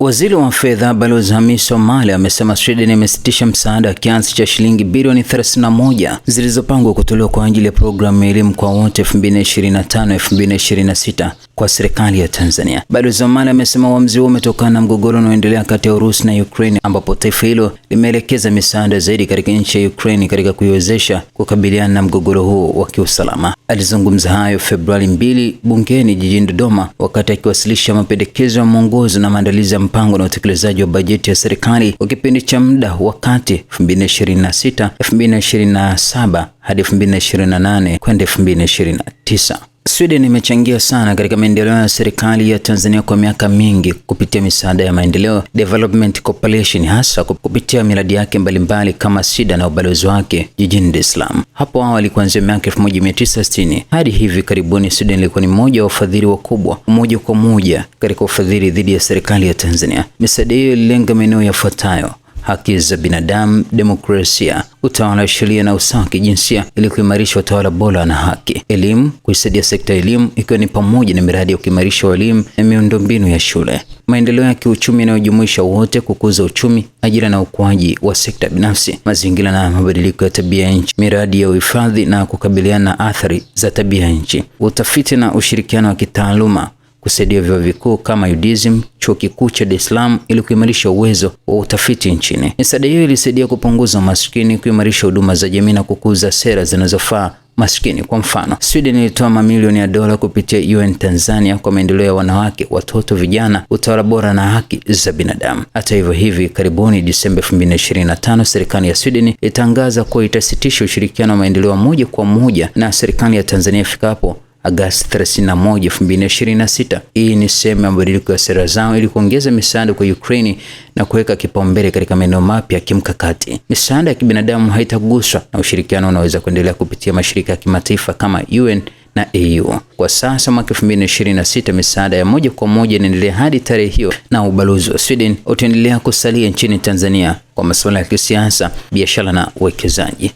Waziri wa Fedha Balozi Hamis Omale amesema Sweden imesitisha msaada wa kiasi cha shilingi bilioni 31 zilizopangwa kutolewa kwa ajili ya programu ya elimu kwa wote 2025-2026 kwa serikali ya Tanzania. Balozi Omale amesema uamuzi huo umetokana na mgogoro unaoendelea kati ya Urusi na Ukraine, ambapo taifa hilo limeelekeza misaada zaidi katika nchi ya Ukraine katika kuiwezesha kukabiliana na mgogoro huo wa kiusalama. Alizungumza hayo Februari 2 bungeni jijini Dodoma wakati akiwasilisha mapendekezo ya mwongozo na maandalizi ya mpango na utekelezaji wa bajeti ya serikali kwa kipindi cha muda wakati 2026-2027 hadi 2028 kwenda 2029. Sweden imechangia sana katika maendeleo ya serikali ya Tanzania kwa miaka mingi kupitia misaada ya maendeleo Development Cooperation, hasa kupitia miradi yake mbalimbali kama SIDA na ubalozi wake jijini Dar es Salaam. Hapo awali kuanzia miaka 1960 hadi hivi karibuni, Sweden ilikuwa ni mmoja wa wafadhili wakubwa moja kwa moja katika ufadhili dhidi ya serikali ya Tanzania. Misaada hiyo ililenga maeneo yafuatayo: haki za binadamu, demokrasia, utawala wa sheria na usawa wa kijinsia ili kuimarisha utawala bora na haki, elimu, kuisaidia sekta ya elimu ikiwa ni pamoja na miradi ya kuimarisha walimu na miundombinu ya shule, maendeleo ya kiuchumi yanayojumuisha wote, kukuza uchumi, ajira na ukuaji wa sekta binafsi, mazingira na mabadiliko ya tabia nchi, miradi ya uhifadhi na kukabiliana na athari za tabia nchi, utafiti na ushirikiano wa kitaaluma, kusaidia vyuo vikuu kama UDSM, chuo kikuu cha Dar es Salaam ili kuimarisha uwezo wa utafiti nchini. Misaada hiyo ilisaidia kupunguza umaskini, kuimarisha huduma za jamii na kukuza sera zinazofaa maskini. Kwa mfano, Sweden ilitoa mamilioni ya dola kupitia UN Tanzania kwa maendeleo ya wanawake, watoto, vijana, utawala bora na haki za binadamu. Hata hivyo, hivi karibuni Disemba 2025, serikali ya Sweden itangaza kuwa itasitisha ushirikiano wa maendeleo moja kwa moja na serikali ya Tanzania ifikapo Agosti 31, 2026. Hii ni sehemu ya mabadiliko ya sera zao ili kuongeza misaada kwa Ukraine na kuweka kipaumbele katika maeneo mapya ya kimkakati. Misaada ya kibinadamu haitaguswa na ushirikiano unaweza kuendelea kupitia mashirika ya kimataifa kama UN na EU. Kwa sasa mwaka 2026, misaada ya moja kwa moja inaendelea hadi tarehe hiyo, na ubalozi wa Sweden utaendelea kusalia nchini Tanzania kwa masuala ya kisiasa, biashara na uwekezaji.